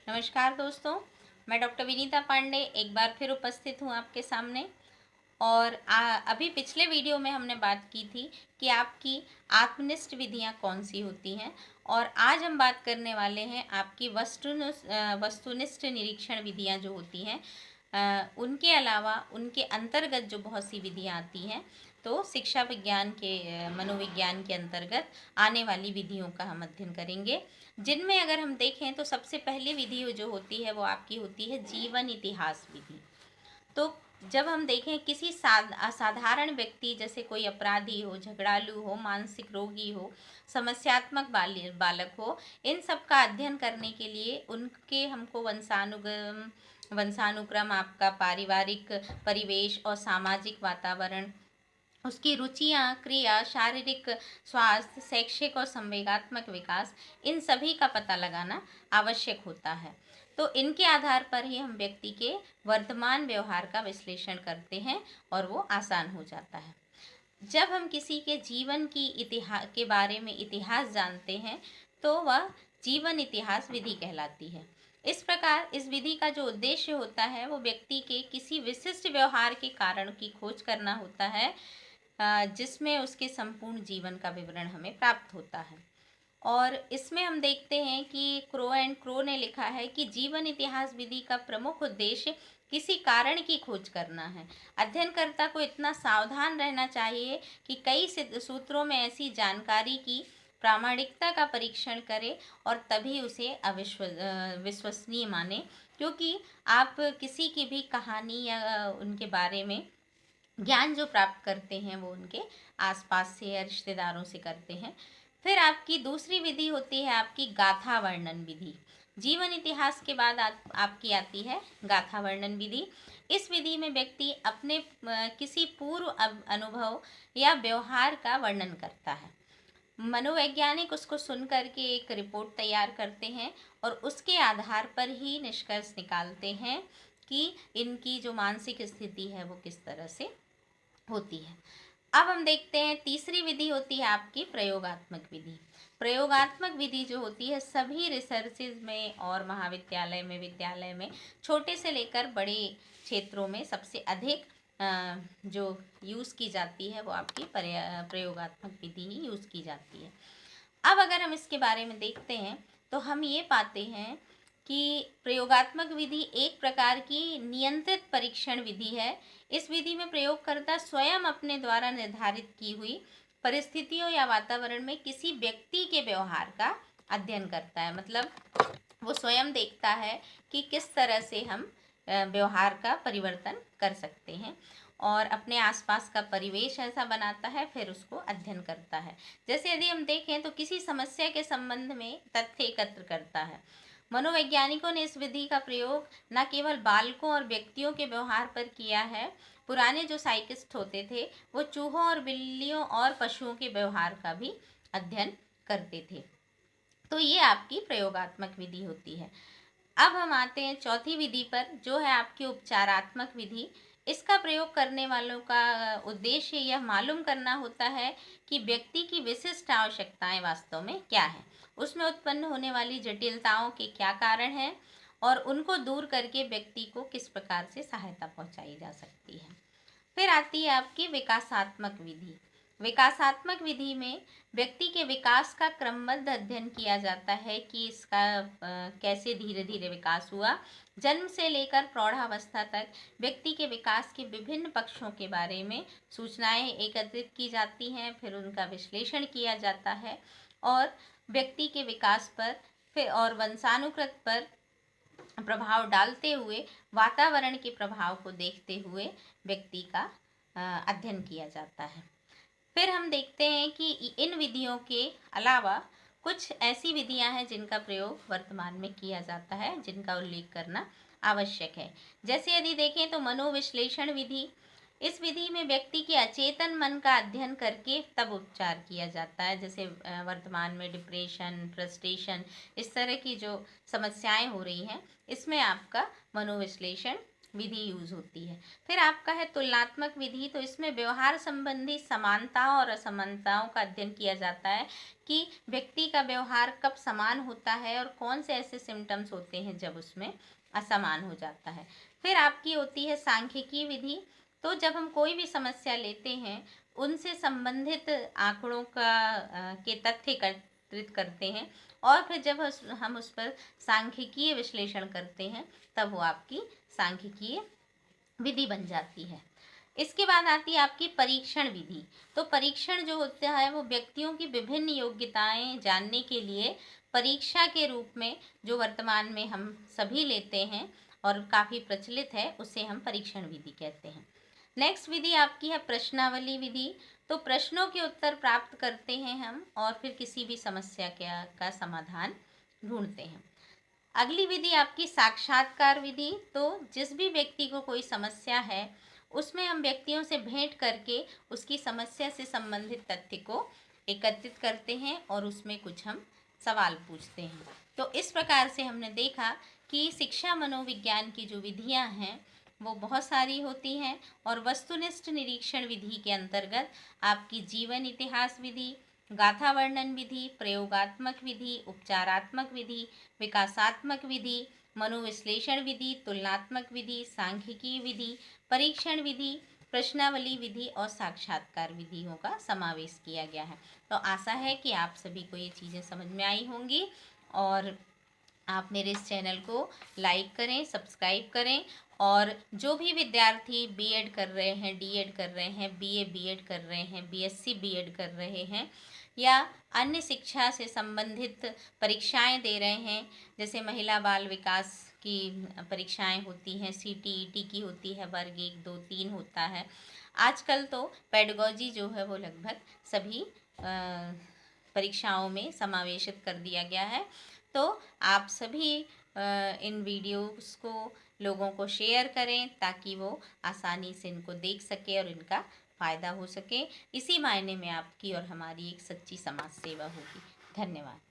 नमस्कार दोस्तों, मैं डॉक्टर विनीता पांडे एक बार फिर उपस्थित हूँ आपके सामने। और अभी पिछले वीडियो में हमने बात की थी कि आपकी आत्मनिष्ठ विधियाँ कौन सी होती हैं, और आज हम बात करने वाले हैं आपकी वस्तुनिष्ठ निरीक्षण विधियाँ जो होती हैं। उनके अलावा उनके अंतर्गत जो बहुत सी विधियाँ आती हैं, तो शिक्षा विज्ञान के मनोविज्ञान के अंतर्गत आने वाली विधियों का हम अध्ययन करेंगे, जिनमें अगर हम देखें तो सबसे पहली विधि जो होती है वो आपकी होती है जीवन इतिहास विधि। तो जब हम देखें किसी असाधारण व्यक्ति, जैसे कोई अपराधी हो, झगड़ालू हो, मानसिक रोगी हो, समस्यात्मक बालक हो, इन सब का अध्ययन करने के लिए उनके हमको वंशानुक्रम, आपका पारिवारिक परिवेश और सामाजिक वातावरण, उसकी रुचियाँ, क्रिया, शारीरिक स्वास्थ्य, शैक्षिक और संवेगात्मक विकास, इन सभी का पता लगाना आवश्यक होता है। तो इनके आधार पर ही हम व्यक्ति के वर्तमान व्यवहार का विश्लेषण करते हैं और वो आसान हो जाता है। जब हम किसी के जीवन की इतिहास के बारे में इतिहास जानते हैं, तो वह जीवन इतिहास विधि कहलाती है। इस प्रकार इस विधि का जो उद्देश्य होता है वो व्यक्ति के किसी विशिष्ट व्यवहार के कारण की खोज करना होता है, जिसमें उसके संपूर्ण जीवन का विवरण हमें प्राप्त होता है। और इसमें हम देखते हैं कि क्रो ने लिखा है कि जीवन इतिहास विधि का प्रमुख उद्देश्य किसी कारण की खोज करना है। अध्ययनकर्ता को इतना सावधान रहना चाहिए कि कई सूत्रों में ऐसी जानकारी की प्रामाणिकता का परीक्षण करे और तभी उसे विश्वसनीय माने, क्योंकि आप किसी की भी कहानी या उनके बारे में ज्ञान जो प्राप्त करते हैं वो उनके आसपास से या रिश्तेदारों से करते हैं। फिर आपकी दूसरी विधि होती है आपकी गाथा वर्णन विधि। जीवन इतिहास के बाद आपकी आती है गाथा वर्णन विधि। इस विधि में व्यक्ति अपने किसी पूर्व अनुभव या व्यवहार का वर्णन करता है। मनोवैज्ञानिक उसको सुन करके एक रिपोर्ट तैयार करते हैं और उसके आधार पर ही निष्कर्ष निकालते हैं कि इनकी जो मानसिक स्थिति है वो किस तरह से होती है। अब हम देखते हैं तीसरी विधि होती है आपकी प्रयोगात्मक विधि। प्रयोगात्मक विधि जो होती है सभी रिसर्चेज में और महाविद्यालय में, विद्यालय में, छोटे से लेकर बड़े क्षेत्रों में सबसे अधिक जो यूज़ की जाती है वो आपकी प्रयोगात्मक विधि ही यूज़ की जाती है। अब अगर हम इसके बारे में देखते हैं तो हम ये पाते हैं कि प्रयोगात्मक विधि एक प्रकार की नियंत्रित परीक्षण विधि है। इस विधि में प्रयोगकर्ता स्वयं अपने द्वारा निर्धारित की हुई परिस्थितियों या वातावरण में किसी व्यक्ति के व्यवहार का अध्ययन करता है। मतलब वो स्वयं देखता है कि किस तरह से हम व्यवहार का परिवर्तन कर सकते हैं, और अपने आसपास का परिवेश ऐसा बनाता है, फिर उसको अध्ययन करता है। जैसे यदि हम देखें तो किसी समस्या के संबंध में तथ्य एकत्र करता है। मनोवैज्ञानिकों ने इस विधि का प्रयोग न केवल बालकों और व्यक्तियों के व्यवहार पर किया है। पुराने जो साइकिस्ट होते थे वो चूहों और बिल्लियों और पशुओं के व्यवहार का भी अध्ययन करते थे। तो ये आपकी प्रयोगात्मक विधि होती है। अब हम आते हैं चौथी विधि पर, जो है आपकी उपचारात्मक विधि। इसका प्रयोग करने वालों का उद्देश्य यह मालूम करना होता है कि व्यक्ति की विशिष्ट आवश्यकताएं वास्तव में क्या है, उसमें उत्पन्न होने वाली जटिलताओं के क्या कारण हैं, और उनको दूर करके व्यक्ति को किस प्रकार से सहायता पहुंचाई जा सकती है। फिर आती है आपकी विकासात्मक विधि। विकासात्मक विधि में व्यक्ति के विकास का क्रमबद्ध अध्ययन किया जाता है कि इसका कैसे धीरे धीरे विकास हुआ। जन्म से लेकर प्रौढ़ावस्था तक व्यक्ति के विकास के विभिन्न पक्षों के बारे में सूचनाएं एकत्रित की जाती हैं, फिर उनका विश्लेषण किया जाता है, और व्यक्ति के विकास पर फिर और वंशानुक्रम पर प्रभाव डालते हुए वातावरण के प्रभाव को देखते हुए व्यक्ति का अध्ययन किया जाता है। फिर हम देखते हैं कि इन विधियों के अलावा कुछ ऐसी विधियां हैं जिनका प्रयोग वर्तमान में किया जाता है, जिनका उल्लेख करना आवश्यक है। जैसे यदि देखें तो मनोविश्लेषण विधि। इस विधि में व्यक्ति के अचेतन मन का अध्ययन करके तब उपचार किया जाता है। जैसे वर्तमान में डिप्रेशन, फ्रस्ट्रेशन, इस तरह की जो समस्याएं हो रही हैं, इसमें आपका मनोविश्लेषण विधि यूज होती है। फिर आपका है तुलनात्मक विधि, तो इसमें व्यवहार संबंधी समानताओं और असमानताओं का अध्ययन किया जाता है कि व्यक्ति का व्यवहार कब समान होता है और कौन से ऐसे सिम्टम्स होते हैं जब उसमें असमान हो जाता है। फिर आपकी होती है सांख्यिकीय विधि, तो जब हम कोई भी समस्या लेते हैं उनसे संबंधित आंकड़ों के तथ्य एकत्रित करते हैं और फिर जब हम उस पर सांख्यिकीय विश्लेषण करते हैं तब वो आपकी सांख्यिकीय विधि बन जाती है। इसके बाद आती है आपकी परीक्षण विधि। तो परीक्षण जो होता है वो व्यक्तियों की विभिन्न योग्यताएं जानने के लिए परीक्षा के रूप में, जो वर्तमान में हम सभी लेते हैं और काफ़ी प्रचलित है, उसे हम परीक्षण विधि कहते हैं। नेक्स्ट विधि आपकी है प्रश्नावली विधि। तो प्रश्नों के उत्तर प्राप्त करते हैं हम और फिर किसी भी समस्या का समाधान ढूंढते हैं। अगली विधि आपकी साक्षात्कार विधि। तो जिस भी व्यक्ति को कोई समस्या है उसमें हम व्यक्तियों से भेंट करके उसकी समस्या से संबंधित तथ्य को एकत्रित करते हैं और उसमें कुछ हम सवाल पूछते हैं। तो इस प्रकार से हमने देखा कि शिक्षा मनोविज्ञान की जो विधियां हैं वो बहुत सारी होती हैं और वस्तुनिष्ठ निरीक्षण विधि के अंतर्गत आपकी जीवन इतिहास विधि, गाथा वर्णन विधि, प्रयोगात्मक विधि, उपचारात्मक विधि, विकासात्मक विधि, मनोविश्लेषण विधि, तुलनात्मक विधि, सांख्यिकीय विधि, परीक्षण विधि, प्रश्नावली विधि और साक्षात्कार विधियों का समावेश किया गया है। तो आशा है कि आप सभी को ये चीज़ें समझ में आई होंगी और आप मेरे इस चैनल को लाइक करें, सब्सक्राइब करें और जो भी विद्यार्थी बीएड कर रहे हैं, डीएड कर रहे हैं, बीए बीएड कर रहे हैं, बीएससी बीएड कर रहे हैं या अन्य शिक्षा से संबंधित परीक्षाएं दे रहे हैं, जैसे महिला बाल विकास की परीक्षाएं होती हैं, सीटीईटी की होती है, वर्ग 1, 2, 3 होता है। आजकल तो पेडागोजी जो है वो लगभग सभी परीक्षाओं में समावेशित कर दिया गया है। तो आप सभी इन वीडियोस को लोगों को शेयर करें ताकि वो आसानी से इनको देख सके और इनका फ़ायदा हो सके। इसी मायने में आपकी और हमारी एक सच्ची समाज सेवा होगी। धन्यवाद।